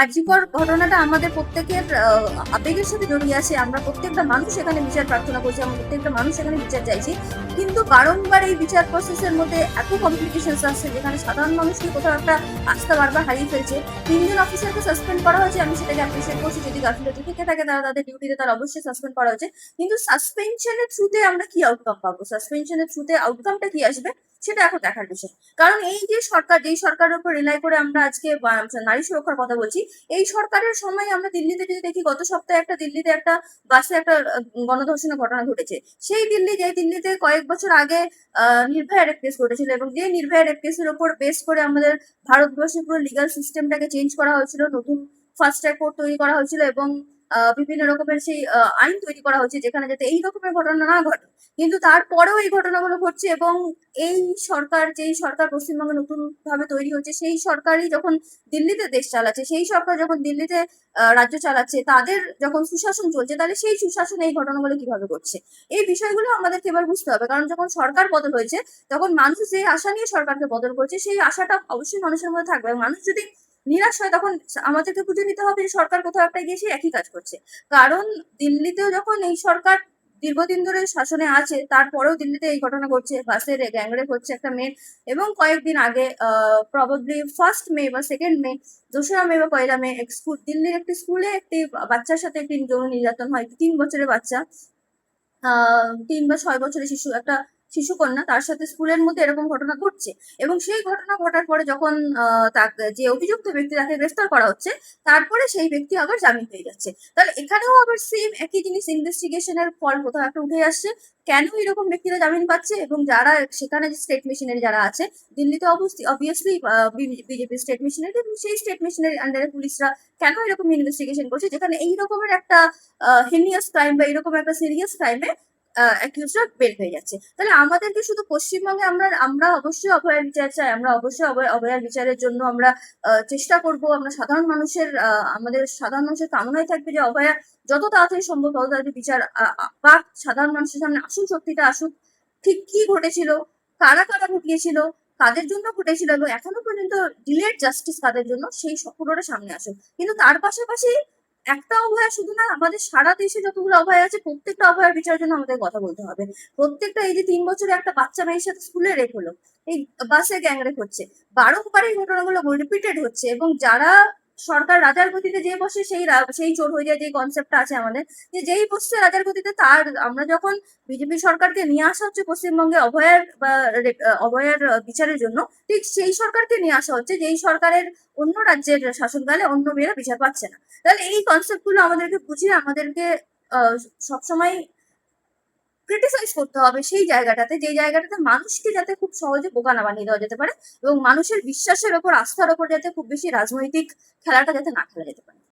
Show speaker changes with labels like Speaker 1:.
Speaker 1: আরজিকর ঘটনাটা আমাদের প্রত্যেকের আবেগের সাথে জড়িয়ে আছে। আমরা প্রত্যেকটা মানুষ এখানে বিচার প্রার্থনা করছি, আমরা প্রত্যেকটা মানুষ এখানে বিচার চাইছি। কিন্তু বারংবার এই বিচার প্রসেসের মধ্যে এত কমপ্লিকেশনস আসছে, যেখানে সাধারণ মানুষকে কোথাও একটা আস্থা বারবার হারিয়ে ফেলছে। ৩ জন অফিসারকে সাসপেন্ড করা হয়েছে, আমি সেটাকে অ্যাপ্রিসিয়েট করছি। যদি গাফিলতি থেকে থাকে তারা তাদের ডিউটিতে তারা অবশ্যই সাসপেন্ড করা হয়েছে। কিন্তু সাসপেনশনের থ্রুতে আমরা কি আউটকাম পাবো, সাসপেনশনের থ্রুতে আউটকামটা কি আসবে সেটা এখন দেখার বিষয়। কারণ এই যে সরকার, যেই সরকারের উপর রিলাই করে আমরা আজকে নারী সুরক্ষার কথা বলছি, এই সরকারের সময় আমরা দিল্লিতে যদি দেখি, গত সপ্তাহে দিল্লিতে একটা বাসে একটা গণধর্ষণের ঘটনা ঘটেছে। সেই দিল্লি, যে দিল্লিতে কয়েক বছর আগে নির্ভয়া রেপ কেস ঘটেছিল, এবং যে নির্ভয়া রেপ কেসের উপর বেস করে আমাদের ভারতবর্ষের পুরো লিগাল সিস্টেমটাকে চেঞ্জ করা হয়েছিল, নতুন ফাস্ট ট্র্যাক কোর্ট তৈরি করা হয়েছিল, এবং বিভিন্ন রকমের সেই আইন তৈরি করা হয়েছে যেখানে যাতে এই রকমের ঘটনা না ঘটে। কিন্তু তারপরেও এই ঘটনাগুলো ঘটছে, এবং এই সরকার, যেই সরকার পশ্চিমবঙ্গে নতুন ভাবে তৈরি হচ্ছে, সেই সরকারই যখন দিল্লিতে দেশ চালাচ্ছে, সেই সরকার যখন দিল্লিতে রাজ্য চালাচ্ছে, তাদের যখন সুশাসন চলছে, তাহলে সেই সুশাসন এই ঘটনাগুলো কিভাবে ঘটছে, এই বিষয়গুলো আমাদেরকে এবার বুঝতে হবে। কারণ যখন সরকার বদল হয়েছে, তখন মানুষ যে আশা নিয়ে সরকারকে বদল করছে, সেই আশাটা অবশ্যই মানুষের মধ্যে থাকবে। এবং মানুষ যদি নিরাশ হয়, তখন আমাদেরকে বুঝে নিতে হবে যে সরকার কোথাও একটা গিয়ে সেই একই কাজ করছে। কারণ দিল্লিতেও যখন এই সরকার দীর্ঘদিন ধরে শাসনে আছে, তারপরেও দিল্লিতে এই ঘটনা ঘটছে, বাসের গ্যাংরেপ হচ্ছে একটা মেয়ের। এবং কয়েকদিন আগে প্রবাবলি 1 মে বা 2 মে, 2রা মে বা 1লা মে, স্কুল, দিল্লির একটি স্কুলে একটি বাচ্চার সাথে একটি যৌন নির্যাতন হয়। 3 বছরের বাচ্চা, 3 বা 6 বছরের শিশু, একটা শিশুকন্যা, তার সাথে স্কুলের মধ্যে এরকম ঘটনা ঘটছে। এবং সেই ঘটনা ঘটার পরে যখন তাকে, যে অভিযুক্ত ব্যক্তি, তাকে গ্রেফতার করা হচ্ছে, তারপরে সেই ব্যক্তি আবার জামিন পেয়ে যাচ্ছে। তাহলে এখানেও আবার সেম একই জিনিস, ইনভেস্টিগেশনের ফল কোথাও একটা উঠে আসছে, কেন এরকম ব্যক্তিরা জামিন পাচ্ছে। এবং যারা সেখানে, যে স্টেট মেশিনারি যারা আছে দিল্লিতে, অবভিয়াসলি বিজেপি স্টেট মেশিনারি, এবং সেই স্টেট মেশিনারি আন্ডারে পুলিশরা কেন এরকম ইনভেস্টিগেশন করছে, যেখানে এই রকমের একটা হেনিয়াস ক্রাইম বা এরকম একটা সিরিয়াস ক্রাইমে অ্যাকিউজরা বের হয়ে যাচ্ছে। তাহলে আমাদেরকে শুধু পশ্চিমবঙ্গে, আমরা আমরা অবশ্যই অভয়ার বিচার চাই, আমরা অবশ্যই অভয়ার বিচারের জন্য আমরা চেষ্টা করব। আমরা সাধারণ মানুষের, আমাদের সাধারণ মানুষের কামনাই থাকবে যে অভয়া যত তাড়াতাড়ি সম্ভব তত তাড়াতাড়ি বিচার পাক, সাধারণ মানুষের সামনে আসল সত্যিটা আসুক, ঠিক কি ঘটেছিল, কারা কারা ঘটিয়েছিল, কাদের জন্য ঘটেছিল, এবং এখনো পর্যন্ত ডিলেড জাস্টিস কাদের জন্য, সেই পুরোটা সামনে আসুক। কিন্তু তার পাশাপাশি একটা অভয়া শুধু না, আমাদের সারা দেশে যতগুলো অভয়া আছে, প্রত্যেকটা অভয়ার বিচারের জন্য আমাদের কথা বলতে হবে। প্রত্যেকটা, এই যে 3 বছরে একটা বাচ্চা মেয়ের সাথে স্কুলে রেপ হলো, এই বাসে গ্যাং রেপ হচ্ছে, বারংবার এই ঘটনাগুলো রিপিটেড হচ্ছে। এবং যারা সরকার রাজার গতিতে যে বসে, সেই চোর হয়ে যায়, যে কনসেপ্টটা আছে আমাদের, যে যেই বসছে রাজার গতিতে, তার, আমরা যখন বিজেপি সরকারকে নিয়ে আসা হচ্ছে পশ্চিমবঙ্গে অভয়ার বা অভয়ার বিচারের জন্য, ঠিক সেই সরকারকে নিয়ে আসা হচ্ছে যেই সরকারের অন্য রাজ্যের শাসনকালে অন্য মেয়েরা বিচার পাচ্ছে না। তাহলে এই কনসেপ্ট গুলো আমাদেরকে বুঝিয়ে, আমাদেরকে সবসময় ক্রিটিসাইজ করতে হবে সেই জায়গাটাতে, যেই জায়গাটাতে মানুষকে যাতে খুব সহজে বোকা না বানিয়ে দেওয়া যেতে পারে, এবং মানুষের বিশ্বাসের ওপর, আস্থার ওপর যাতে খুব বেশি রাজনৈতিক খেলাটা যাতে না খেলা যেতে পারে।